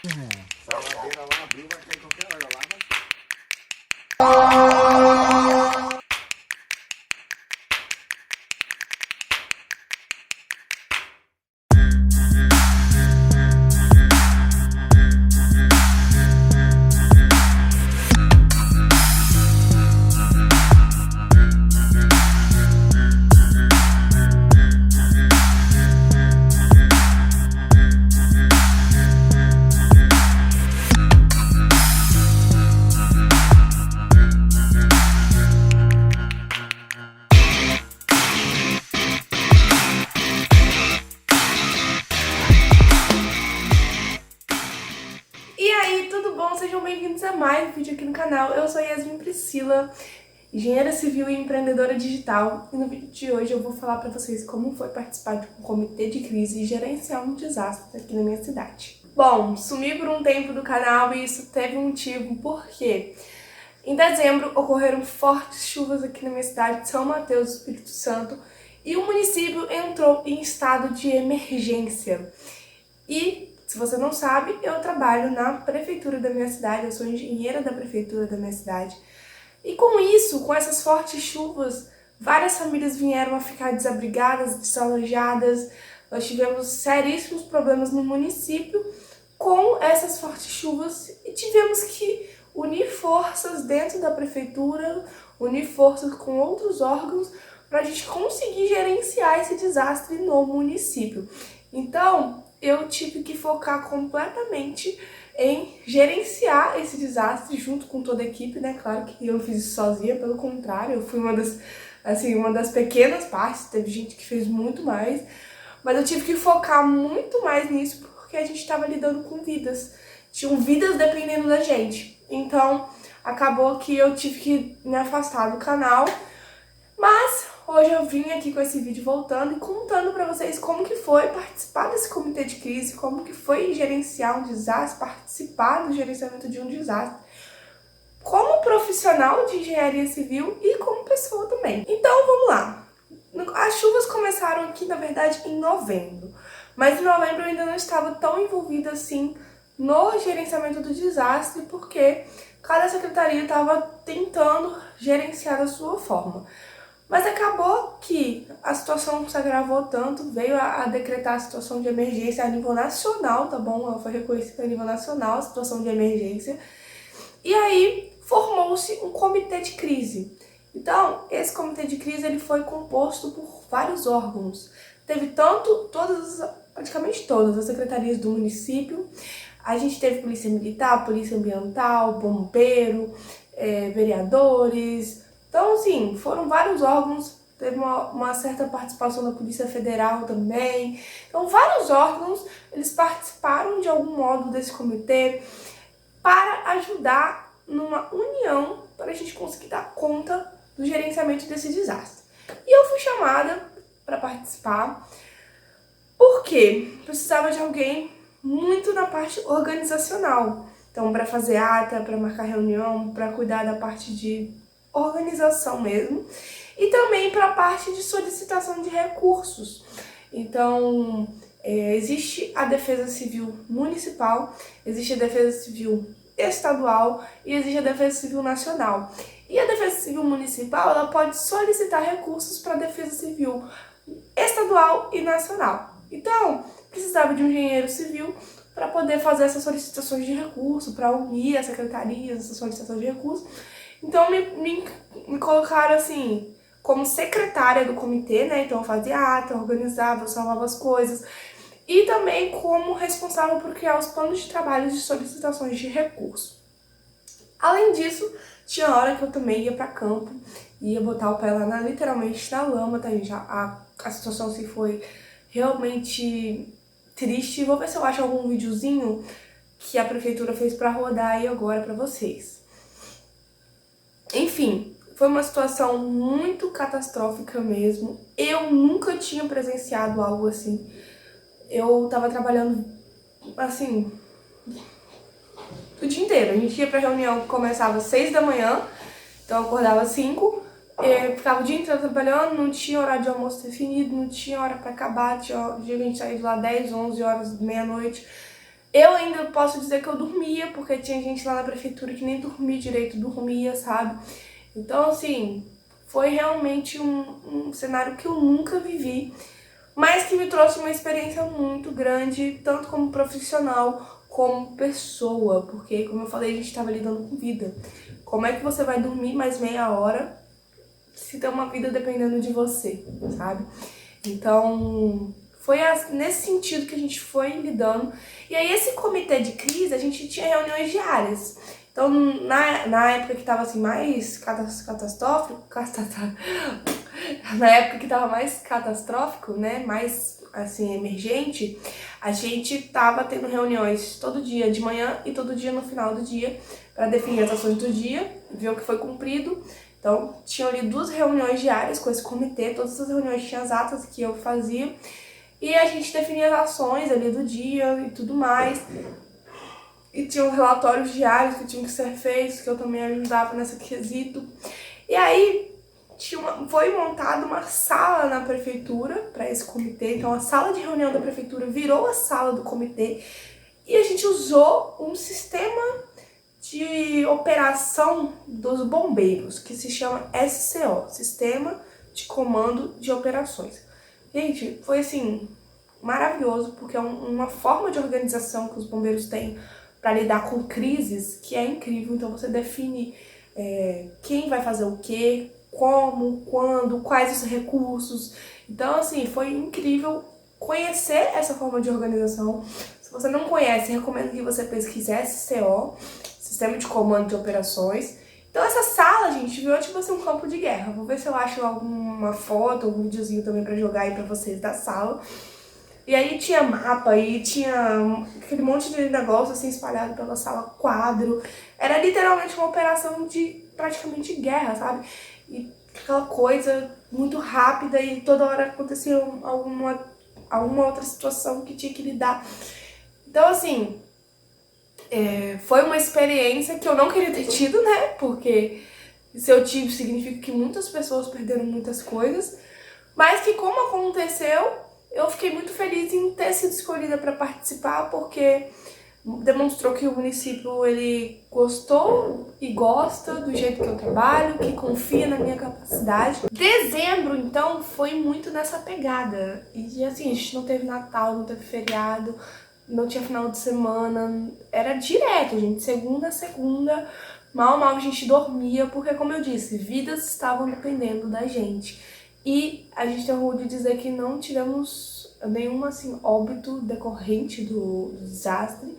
Se a ladeira lá abrir, vai cair qualquer hora lá, mas... E aí, tudo bom? Sejam bem-vindos a mais um vídeo aqui no canal. Eu sou Yasmin Priscila, engenheira civil e empreendedora digital. E no vídeo de hoje eu vou falar pra vocês como foi participar de um comitê de crise e gerenciar um desastre aqui na minha cidade. Bom, sumi por um tempo do canal e isso teve um motivo, porque em dezembro ocorreram fortes chuvas aqui na minha cidade de São Mateus, Espírito Santo, e o município entrou em estado de emergência. E, se você não sabe, eu trabalho na prefeitura da minha cidade, eu sou engenheira da prefeitura da minha cidade. E com isso, com essas fortes chuvas, várias famílias vieram a ficar desabrigadas, desalojadas. Nós tivemos seríssimos problemas no município com essas fortes chuvas e tivemos que unir forças dentro da prefeitura, unir forças com outros órgãos para a gente conseguir gerenciar esse desastre no município. Então, eu tive que focar completamente em gerenciar esse desastre junto com toda a equipe, né? Claro que eu não fiz isso sozinha, pelo contrário, eu fui uma das pequenas partes, teve gente que fez muito mais, mas eu tive que focar muito mais nisso porque a gente estava lidando com vidas, tinham vidas dependendo da gente. Então, acabou que eu tive que me afastar do canal, mas hoje eu vim aqui com esse vídeo voltando e contando pra vocês como que foi participar desse comitê de crise, como que foi gerenciar um desastre, participar do gerenciamento de um desastre, como profissional de engenharia civil e como pessoa também. Então vamos lá. As chuvas começaram aqui, na verdade, em novembro, mas em novembro eu ainda não estava tão envolvida assim no gerenciamento do desastre, porque cada secretaria estava tentando gerenciar da sua forma. Mas acabou que a situação se agravou tanto, veio a decretar a situação de emergência a nível nacional, tá bom? Ela foi reconhecida a nível nacional, a situação de emergência. E aí formou-se um comitê de crise. Então, esse comitê de crise ele foi composto por vários órgãos. Teve praticamente todas as secretarias do município. A gente teve polícia militar, polícia ambiental, bombeiro, vereadores. Então, assim, foram vários órgãos, teve uma certa participação da Polícia Federal também. Então, vários órgãos, eles participaram de algum modo desse comitê para ajudar numa união para a gente conseguir dar conta do gerenciamento desse desastre. E eu fui chamada para participar porque precisava de alguém muito na parte organizacional. Então, para fazer ata, para marcar reunião, para cuidar da parte de organização mesmo, e também para a parte de solicitação de recursos. Então, existe a Defesa Civil Municipal, existe a Defesa Civil Estadual e existe a Defesa Civil Nacional. E a Defesa Civil Municipal, ela pode solicitar recursos para a Defesa Civil Estadual e Nacional. Então, precisava de um engenheiro civil para poder fazer essas solicitações de recurso, para unir as secretarias, essas solicitações de recurso. Então, me colocaram assim, como secretária do comitê, né? Então, eu fazia ata, organizava, salvava as coisas. E também como responsável por criar os planos de trabalho de solicitações de recurso. Além disso, tinha hora que eu também ia para campo, ia botar o pé lá literalmente na lama, tá, gente? A situação assim foi realmente triste. Vou ver se eu acho algum videozinho que a prefeitura fez para rodar aí agora para vocês. Enfim, foi uma situação muito catastrófica mesmo. Eu nunca tinha presenciado algo assim. Eu tava trabalhando, assim, o dia inteiro. A gente ia pra reunião que começava às 6 da manhã, então eu acordava às 5, ficava o dia inteiro trabalhando, não tinha horário de almoço definido, não tinha hora pra acabar, tinha dia que a gente saía de lá 10, 11 horas, meia-noite. Eu ainda posso dizer que eu dormia, porque tinha gente lá na prefeitura que nem dormia direito, dormia, sabe? Então, assim, foi realmente um cenário que eu nunca vivi, mas que me trouxe uma experiência muito grande, tanto como profissional, como pessoa, porque, como eu falei, a gente estava lidando com vida. Como é que você vai dormir mais meia hora se tem uma vida dependendo de você, sabe? Então, foi nesse sentido que a gente foi lidando. E aí, esse comitê de crise, a gente tinha reuniões diárias. Então, na época que tava assim, mais catastrófico, na época que tava mais catastrófico, né, mais assim, emergente, a gente tava tendo reuniões todo dia de manhã e todo dia no final do dia para definir as ações do dia, ver o que foi cumprido. Então, tinham ali 2 reuniões diárias com esse comitê, todas essas reuniões tinham as atas que eu fazia, e a gente definia as ações ali do dia e tudo mais. E tinha os relatórios diários que tinham que ser feitos, que eu também ajudava nesse quesito. E aí, foi montada uma sala na prefeitura para esse comitê. Então, a sala de reunião da prefeitura virou a sala do comitê. E a gente usou um sistema de operação dos bombeiros, que se chama SCO, Sistema de Comando de Operações. Gente, foi assim, maravilhoso, porque é uma forma de organização que os bombeiros têm para lidar com crises que é incrível. Então você define quem vai fazer o quê, como, quando, quais os recursos. Então, assim, foi incrível conhecer essa forma de organização. Se você não conhece, recomendo que você pesquise SCO, Sistema de Comando de Operações. Então essa sala, gente, virou tipo assim um campo de guerra. Vou ver se eu acho alguma foto, algum videozinho também pra jogar aí pra vocês da sala. E aí tinha mapa, e tinha aquele monte de negócio assim espalhado pela sala, quadro. Era literalmente uma operação de praticamente guerra, sabe? E aquela coisa muito rápida e toda hora acontecia alguma outra situação que tinha que lidar. Então, assim, foi uma experiência que eu não queria ter tido, né? Porque se eu tive, significa que muitas pessoas perderam muitas coisas. Mas que, como aconteceu, eu fiquei muito feliz em ter sido escolhida para participar, porque demonstrou que o município ele gostou e gosta do jeito que eu trabalho, que confia na minha capacidade. Dezembro, então, foi muito nessa pegada. E assim, a gente não teve Natal, não teve feriado, não tinha final de semana, era direto, gente, segunda a segunda, mal a gente dormia, porque, como eu disse, vidas estavam dependendo da gente. E a gente tem orgulho de dizer que não tivemos nenhum, assim, óbito decorrente do desastre.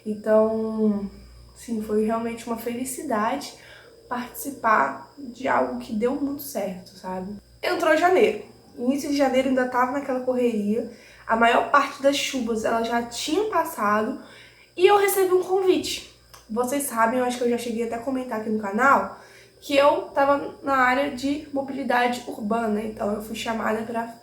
Então, sim, foi realmente uma felicidade participar de algo que deu muito certo, sabe? Entrou janeiro. Início de janeiro ainda tava naquela correria. A maior parte das chuvas ela já tinha passado e eu recebi um convite. Vocês sabem, eu acho que eu já cheguei até a comentar aqui no canal, que eu estava na área de mobilidade urbana, então eu fui chamada para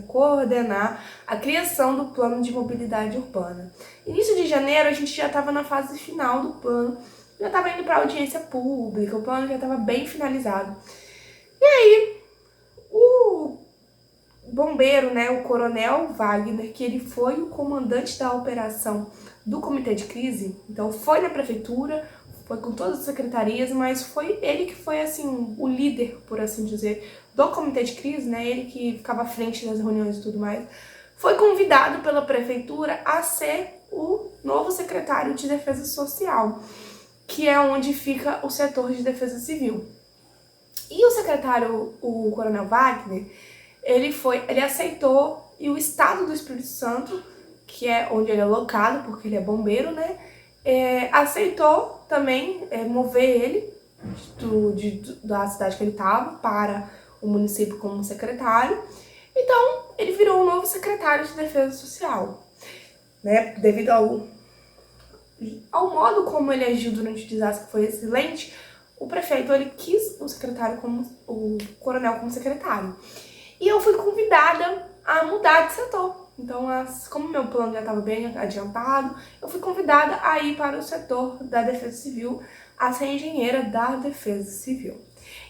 coordenar a criação do plano de mobilidade urbana. Início de janeiro a gente já estava na fase final do plano, já estava indo para audiência pública, o plano já estava bem finalizado. E aí, o bombeiro, né, o coronel Wagner, que ele foi o comandante da operação do comitê de crise, então foi na prefeitura, foi com todas as secretarias, mas foi ele que foi, assim, o líder, por assim dizer, do comitê de crise, né, ele que ficava à frente das reuniões e tudo mais, foi convidado pela prefeitura a ser o novo secretário de Defesa Social, que é onde fica o setor de Defesa Civil. E o secretário, o coronel Wagner, ele aceitou, e o estado do Espírito Santo, que é onde ele é locado, porque ele é bombeiro, né, aceitou também mover ele da cidade que ele estava para o município como secretário. Então, ele virou o novo secretário de Defesa Social, né, devido ao modo como ele agiu durante o desastre, que foi excelente. O prefeito ele quis o coronel como secretário. E eu fui convidada a mudar de setor. Então, como meu plano já estava bem adiantado, eu fui convidada a ir para o setor da Defesa Civil, a ser engenheira da Defesa Civil.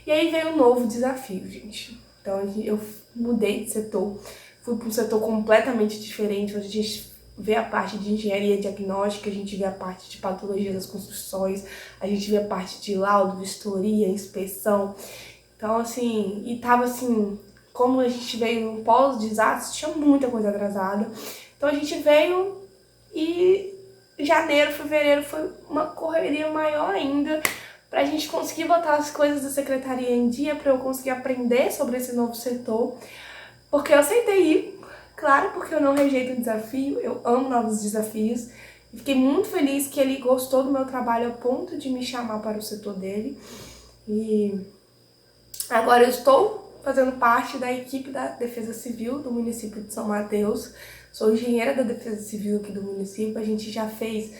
E aí veio um novo desafio, gente. Então, eu mudei de setor, fui para um setor completamente diferente, onde a gente vê a parte de engenharia diagnóstica, a gente vê a parte de patologia das construções, a gente vê a parte de laudo, vistoria, inspeção. Então, assim, e tava assim, como a gente veio no pós-desastre, tinha muita coisa atrasada. Então a gente veio e janeiro, fevereiro foi uma correria maior ainda pra gente conseguir botar as coisas da secretaria em dia, pra eu conseguir aprender sobre esse novo setor. Porque eu aceitei ir, claro, porque eu não rejeito o desafio, eu amo novos desafios. E fiquei muito feliz que ele gostou do meu trabalho a ponto de me chamar para o setor dele. E agora eu estou fazendo parte da equipe da Defesa Civil do município de São Mateus. Sou engenheira da Defesa Civil aqui do município. A gente já fez,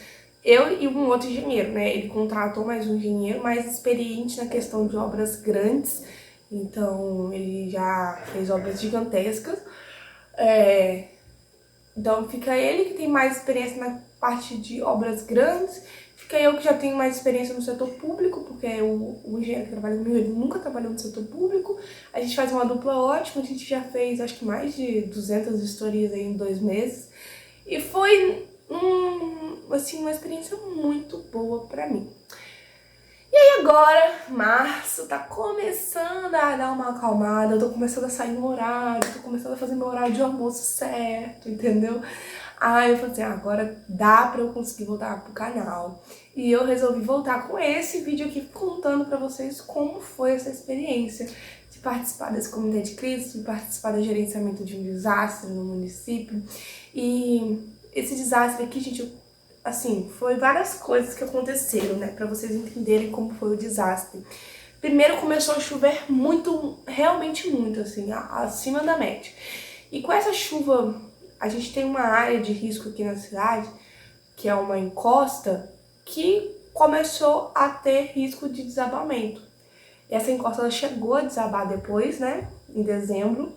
eu e um outro engenheiro, né? Ele contratou mais um engenheiro mais experiente na questão de obras grandes. Então, ele já fez obras gigantescas. Então, fica ele que tem mais experiência na parte de obras grandes. Fica eu que já tenho mais experiência no setor público, porque o engenheiro que trabalha comigo, ele nunca trabalhou no setor público. A gente faz uma dupla ótima, a gente já fez, acho que mais de 200 vistorias aí em 2 meses. E foi, assim, uma experiência muito boa pra mim. E aí agora, março, tá começando a dar uma acalmada, eu tô começando a sair no horário, tô começando a fazer meu horário de almoço certo, entendeu? Aí eu falei assim, agora dá pra eu conseguir voltar pro canal. E eu resolvi voltar com esse vídeo aqui contando pra vocês como foi essa experiência de participar desse comitê de crise, de participar do gerenciamento de um desastre no município. E esse desastre aqui, gente, assim, foi várias coisas que aconteceram, né, pra vocês entenderem como foi o desastre. Primeiro começou a chover muito, realmente muito, assim, acima da média. E com essa chuva, a gente tem uma área de risco aqui na cidade, que é uma encosta, que começou a ter risco de desabamento. E essa encosta ela chegou a desabar depois, né, em dezembro.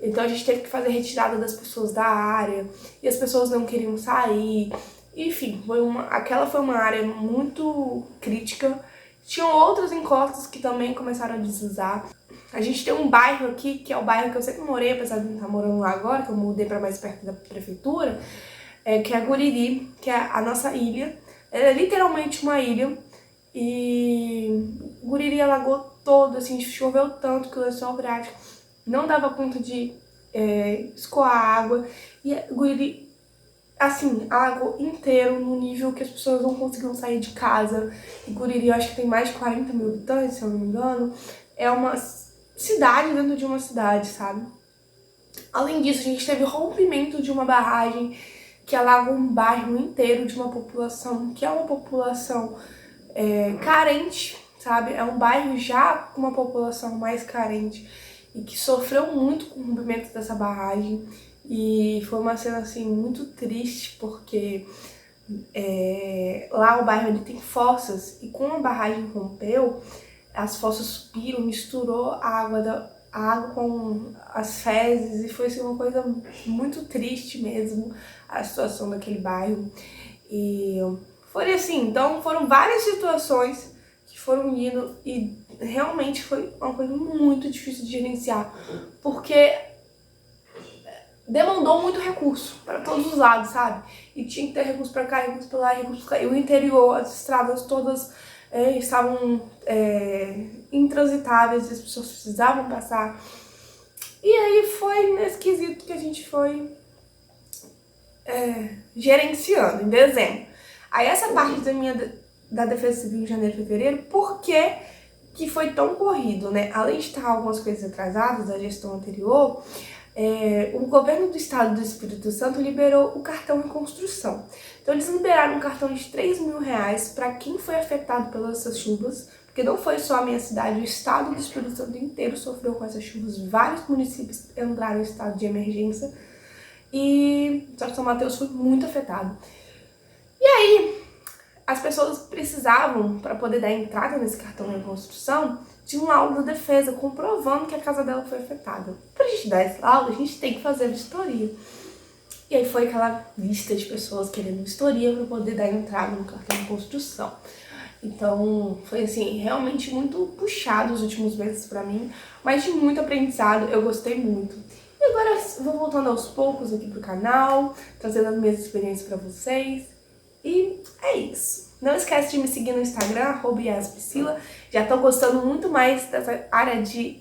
Então a gente teve que fazer retirada das pessoas da área, e as pessoas não queriam sair. Enfim, aquela foi uma área muito crítica. Tinham outras encostas que também começaram a deslizar. A gente tem um bairro aqui, que é o bairro que eu sempre morei, apesar de não estar morando lá agora, que eu mudei para mais perto da prefeitura, que é Guriri, que é a nossa ilha. Ela é literalmente uma ilha. E Guriri alagou todo, assim, choveu tanto que o lençol freático não dava conta de escoar água. E Guriri, assim, alagou inteiro no nível que as pessoas não conseguiam sair de casa. E Guriri, eu acho que tem mais de 40 mil habitantes, se eu não me engano. É uma cidade dentro de uma cidade, sabe? Além disso, a gente teve rompimento de uma barragem que alagou um bairro inteiro de uma população que é uma população carente, sabe? É um bairro já com uma população mais carente e que sofreu muito com o rompimento dessa barragem. E foi uma cena, assim, muito triste, porque lá o bairro ele tem fossas e quando a barragem rompeu, as fossas subiram, misturou a água com as fezes e foi assim, uma coisa muito triste mesmo a situação daquele bairro. E foi assim, então foram várias situações que foram indo e realmente foi uma coisa muito difícil de gerenciar, porque demandou muito recurso para todos os lados, sabe? E tinha que ter recurso para cá, recurso para lá, recurso para cá. E o interior, as estradas todas estavam intransitáveis, as pessoas precisavam passar. E aí foi nesse quesito que a gente foi gerenciando em dezembro. Aí essa parte da Defesa Civil em janeiro e fevereiro, por que foi tão corrido, né? Além de estar algumas coisas atrasadas da gestão anterior, o governo do estado do Espírito Santo liberou o cartão em construção. Então eles liberaram um cartão de R$3.000 para quem foi afetado pelas chuvas, porque não foi só a minha cidade, o estado do Espírito Santo inteiro sofreu com essas chuvas, vários municípios entraram em estado de emergência e São Mateus foi muito afetado. E aí, as pessoas precisavam, para poder dar entrada nesse cartão em construção, de um laudo da defesa comprovando que a casa dela foi afetada. Pra gente dar esse laudo, a gente tem que fazer a vistoria. E aí foi aquela lista de pessoas querendo vistoria para poder dar entrada no cartão de construção. Então, foi assim, realmente muito puxado os últimos meses pra mim, mas de muito aprendizado, eu gostei muito. E agora eu vou voltando aos poucos aqui pro canal, trazendo as minhas experiências pra vocês. E é isso. Não esquece de me seguir no Instagram, @yaspriscila. Já tô gostando muito mais dessa área de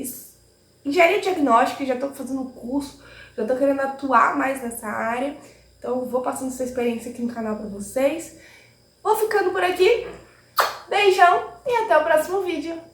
engenharia diagnóstica, já tô fazendo curso, já tô querendo atuar mais nessa área. Então vou passando essa experiência aqui no canal pra vocês. Vou ficando por aqui. Beijão e até o próximo vídeo.